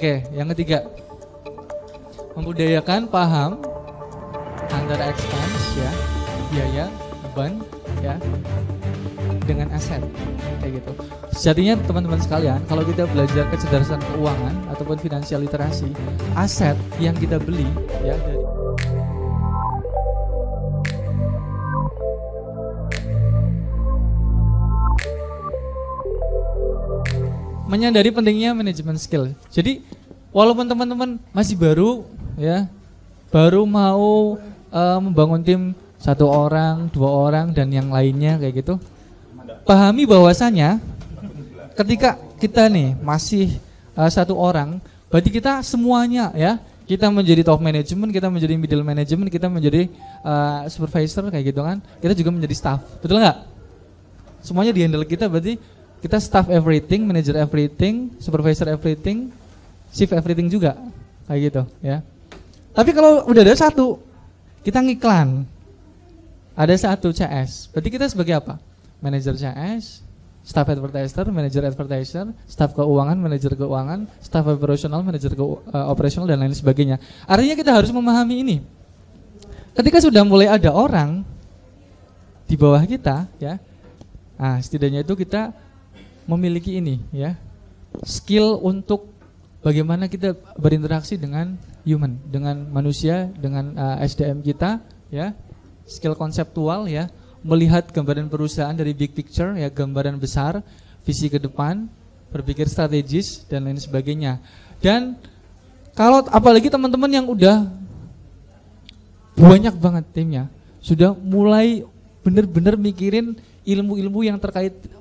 Oke, yang ketiga, membudayakan paham antara expense ya, biaya, beban ya, dengan aset kayak gitu. Sejatinya teman-teman sekalian, kalau kita belajar kecerdasan keuangan ataupun finansial literasi, aset yang kita beli ya dari menyadari pentingnya manajemen skill. Jadi walaupun teman-teman masih baru ya, baru mau membangun tim 1 orang, 2 orang dan yang lainnya kayak gitu, pahami bahwasanya ketika kita nih masih 1 orang, berarti kita semuanya ya, kita menjadi top management, kita menjadi middle management, kita menjadi supervisor kayak gitu kan, kita juga menjadi staff, betul nggak? Semuanya di handle kita, berarti kita staff everything, manager everything, supervisor everything, chief everything juga kayak gitu ya. Tapi kalau udah ada 1, kita ngiklan, ada 1 CS, berarti kita sebagai apa? Manager CS, staff advertiser, manager advertiser, staff keuangan, manager keuangan, staff operasional, manager operasional dan lain sebagainya. Artinya kita harus memahami ini. Ketika sudah mulai ada orang di bawah kita ya, nah setidaknya itu kita memiliki ini ya, skill untuk bagaimana kita berinteraksi dengan human, dengan manusia, dengan SDM kita ya, skill konseptual ya, melihat gambaran perusahaan dari big picture ya, gambaran besar, visi ke depan, berpikir strategis dan lain sebagainya. Dan kalau apalagi teman-teman yang udah banyak banget timnya, sudah mulai benar-benar mikirin ilmu-ilmu yang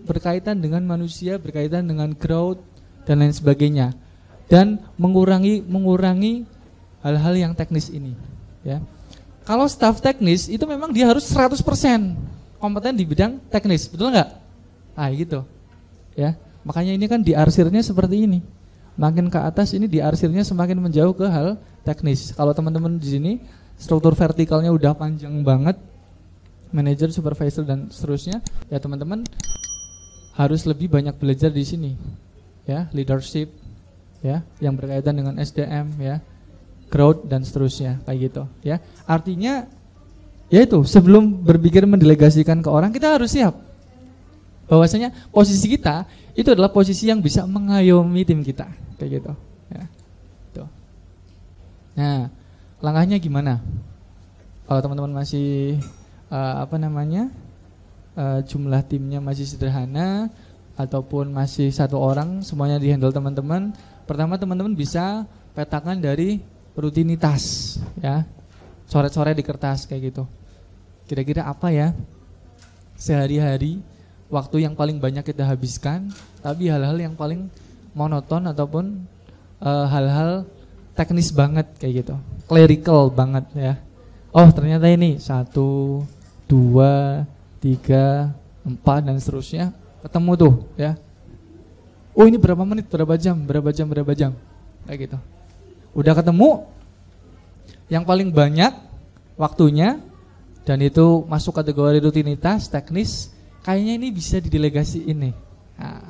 berkaitan dengan manusia, berkaitan dengan growth dan lain sebagainya, dan mengurangi hal-hal yang teknis ini ya. Kalau staff teknis itu memang dia harus 100% kompeten di bidang teknis, betul nggak? Ah gitu ya. Makanya ini kan diarsirnya seperti ini, makin ke atas ini diarsirnya semakin menjauh ke hal teknis. Kalau teman-teman di sini struktur vertikalnya udah panjang banget, manager, supervisor dan seterusnya, ya teman-teman harus lebih banyak belajar di sini ya, leadership ya, yang berkaitan dengan SDM ya, growth dan seterusnya kayak gitu ya. Artinya yaitu sebelum berpikir mendelegasikan ke orang, kita harus siap bahwasanya posisi kita itu adalah posisi yang bisa mengayomi tim kita kayak gitu ya. Tuh. Nah, langkahnya gimana? Kalau teman-teman masih jumlah timnya masih sederhana ataupun masih 1 orang, semuanya dihandle teman-teman. Pertama teman-teman bisa petakan dari rutinitas ya, coret-coret di kertas kayak gitu. Kira-kira apa ya sehari-hari waktu yang paling banyak kita habiskan, tapi hal-hal yang paling monoton ataupun hal-hal teknis banget kayak gitu, clerical banget ya. Oh ternyata ini 1, 2, 3, 4 dan seterusnya ketemu tuh ya. Oh ini berapa menit, berapa jam kayak gitu. Udah ketemu yang paling banyak waktunya dan itu masuk kategori rutinitas teknis, kayaknya ini bisa didelegasi ini. Nah,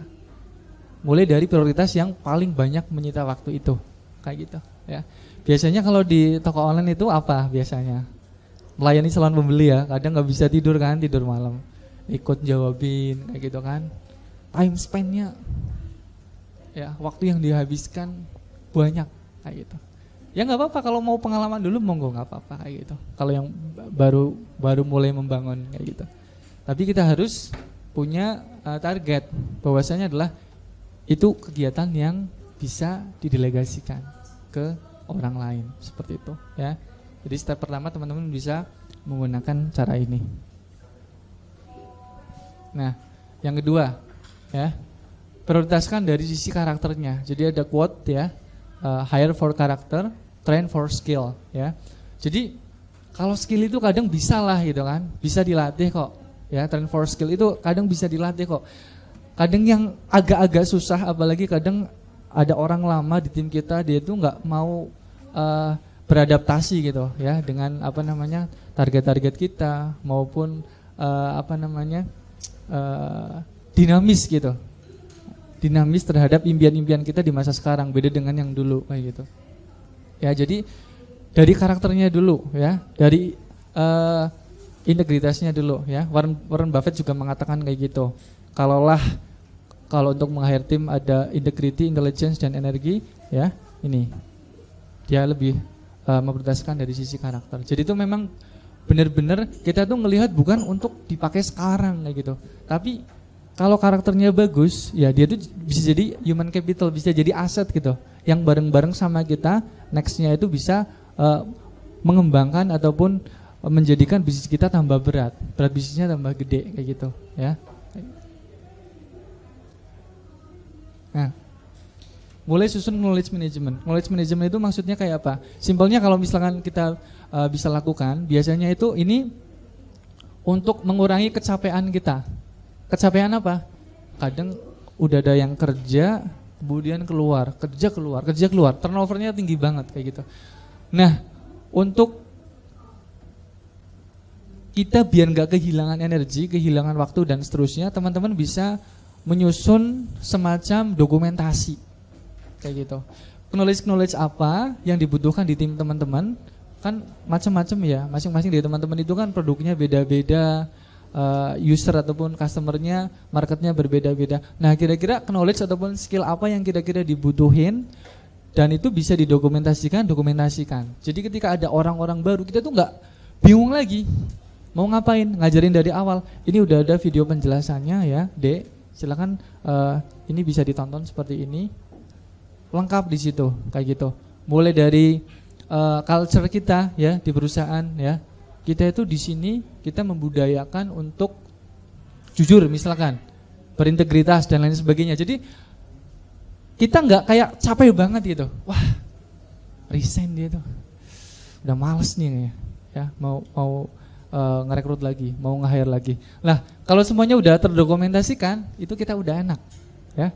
mulai dari prioritas yang paling banyak menyita waktu itu kayak gitu ya. Biasanya kalau di toko online itu apa biasanya? Melayani calon pembeli ya, kadang nggak bisa tidur kan, tidur malam, ikut jawabin kayak gitu kan. Time spendnya ya, waktu yang dihabiskan banyak kayak gitu. Ya nggak apa-apa, kalau mau pengalaman dulu monggo, nggak apa-apa kayak gitu. Kalau yang baru mulai membangun kayak gitu. Tapi kita harus punya target bahwasanya adalah itu kegiatan yang bisa didelegasikan ke orang lain seperti itu ya. Jadi step pertama teman-teman bisa menggunakan cara ini. Nah, yang kedua ya, prioritaskan dari sisi karakternya. Jadi ada quote ya, hire for character, train for skill ya. Jadi kalau skill itu kadang bisa lah gitu kan, bisa dilatih kok ya. Train for skill itu kadang bisa dilatih kok. Kadang yang agak-agak susah, apalagi kadang ada orang lama di tim kita, dia itu nggak mau beradaptasi gitu ya dengan target-target kita maupun dinamis gitu. dinamis terhadap impian-impian kita di masa sekarang, beda dengan yang dulu kayak gitu. Ya, jadi dari karakternya dulu ya, dari integritasnya dulu ya. Warren Buffett juga mengatakan kayak gitu. Kalau untuk meng-hire tim ada integrity, intelligence dan energi ya, ini dia lebih memprioritaskan dari sisi karakter. Jadi itu memang benar-benar kita tuh ngelihat bukan untuk dipakai sekarang kayak gitu. Tapi kalau karakternya bagus, ya dia tuh bisa jadi human capital, bisa jadi aset gitu. Yang bareng-bareng sama kita, nextnya itu bisa mengembangkan ataupun menjadikan bisnis kita tambah berat bisnisnya tambah gede kayak gitu ya. Nah, mulai susun knowledge management. Knowledge management itu maksudnya kayak apa? Simpelnya kalau misalkan kita bisa lakukan, biasanya itu ini untuk mengurangi kecapean kita. Kecapean apa? Kadang udah ada yang kerja, kemudian kerja keluar, turnovernya tinggi banget kayak gitu. Nah, untuk kita biar nggak kehilangan energi, kehilangan waktu dan seterusnya, teman-teman bisa menyusun semacam dokumentasi kayak gitu. Knowledge apa yang dibutuhkan di tim teman-teman, kan macam-macam ya, masing-masing dari teman-teman itu kan produknya beda-beda, user ataupun customernya, marketnya berbeda-beda. Nah, kira-kira knowledge ataupun skill apa yang kira-kira dibutuhin, dan itu bisa dokumentasikan. Jadi ketika ada orang-orang baru, kita tuh nggak bingung lagi mau ngapain, ngajarin dari awal. Ini udah ada video penjelasannya ya, Dek. Silakan ini bisa ditonton seperti ini. Lengkap di situ kayak gitu. Mulai dari culture kita ya di perusahaan ya. Kita itu di sini kita membudayakan untuk jujur misalkan, berintegritas dan lain sebagainya. Jadi kita nggak kayak capek banget gitu. Wah, resign dia tuh. Udah males nih ya, mau ngerekrut lagi, mau nge-hire lagi. Nah, kalau semuanya udah terdokumentasikan, itu kita udah enak ya.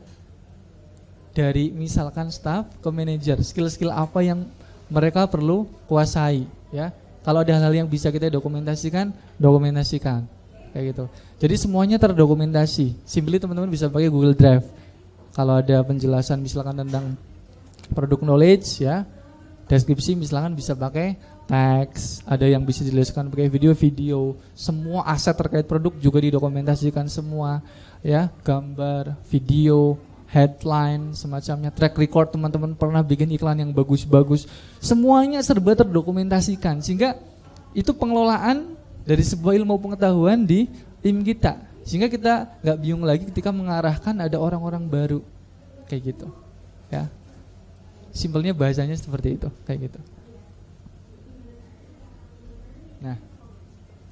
Dari misalkan staff ke manajer, skill-skill apa yang mereka perlu kuasai ya. Kalau ada hal-hal yang bisa kita dokumentasikan kayak gitu. Jadi semuanya terdokumentasi. Simply teman-teman bisa pakai Google Drive. Kalau ada penjelasan misalkan tentang produk knowledge ya, deskripsi misalkan bisa pakai teks, ada yang bisa dijelaskan pakai video, semua aset terkait produk juga didokumentasikan semua ya, gambar, video, headline, semacamnya, track record teman-teman pernah bikin iklan yang bagus-bagus, semuanya serba terdokumentasikan, sehingga itu pengelolaan dari sebuah ilmu pengetahuan di tim kita, sehingga kita nggak bingung lagi ketika mengarahkan ada orang-orang baru kayak gitu ya. Simpelnya bahasanya seperti itu kayak gitu. Nah,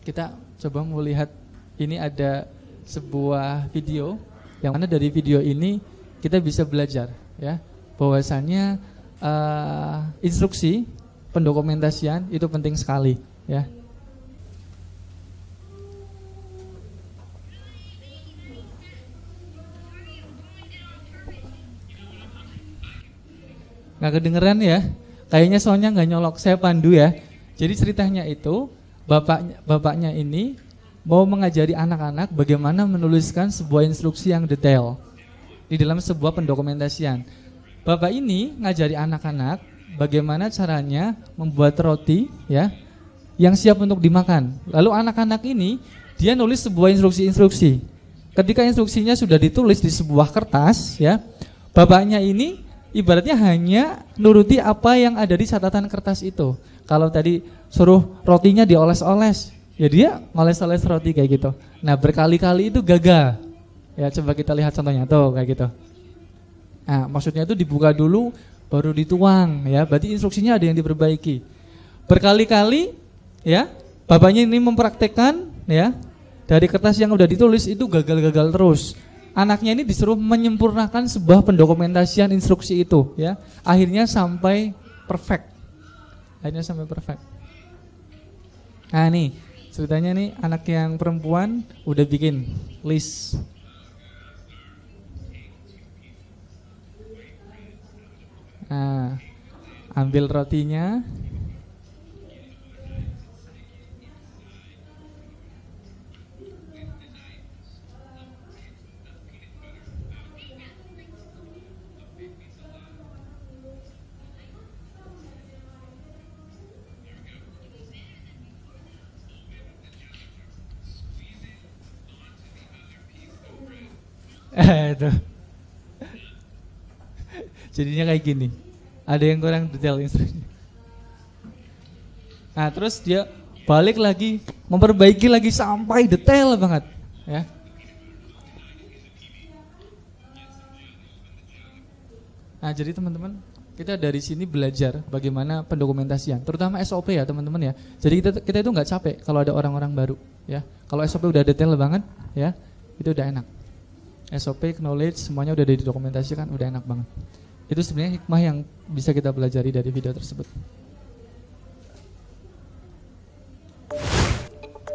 kita coba melihat, ini ada sebuah video yang mana dari video ini kita bisa belajar ya, bahwasannya instruksi pendokumentasian itu penting sekali ya. Nggak kedengeran ya? Kayaknya soalnya nggak nyolok, saya pandu ya. Jadi ceritanya itu bapaknya ini mau mengajari anak-anak bagaimana menuliskan sebuah instruksi yang detail di dalam sebuah pendokumentasian. Bapak ini ngajari anak-anak bagaimana caranya membuat roti ya yang siap untuk dimakan. Lalu anak-anak ini dia nulis sebuah instruksi-instruksi. Ketika instruksinya sudah ditulis di sebuah kertas ya, bapaknya ini ibaratnya hanya nuruti apa yang ada di catatan kertas itu. Kalau tadi suruh rotinya dioles-oles, ya dia ngoles-oles roti kayak gitu. Nah, berkali-kali itu gagal. Ya, coba kita lihat contohnya tuh kayak gitu. Nah, maksudnya itu dibuka dulu baru dituang ya. Berarti instruksinya ada yang diperbaiki. Berkali-kali ya, bapaknya ini mempraktekkan ya. Dari kertas yang udah ditulis itu gagal-gagal terus. Anaknya ini disuruh menyempurnakan sebuah pendokumentasian instruksi itu ya. Akhirnya sampai perfect. Nah nih ceritanya nih, anak yang perempuan udah bikin list. Nah, ambil rotinya. Itu. Jadinya kayak gini. Ada yang kurang detail instruksinya. Nah, terus dia balik lagi, memperbaiki lagi sampai detail banget, ya. Nah, jadi teman-teman, kita dari sini belajar bagaimana pendokumentasian, terutama SOP ya teman-teman ya. Jadi kita itu nggak capek kalau ada orang-orang baru, ya. Kalau SOP udah detail banget, ya, itu udah enak. SOP, knowledge, semuanya udah didokumentasikan, udah enak banget. Itu sebenarnya hikmah yang bisa kita pelajari dari video tersebut.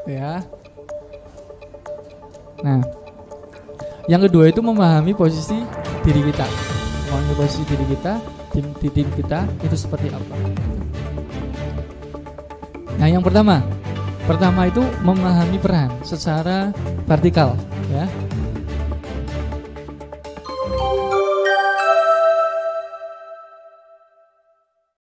Ya. Nah, yang kedua itu memahami posisi diri kita. Memahami posisi diri kita, tim kita itu seperti apa. Nah, yang pertama itu memahami peran secara vertikal, ya.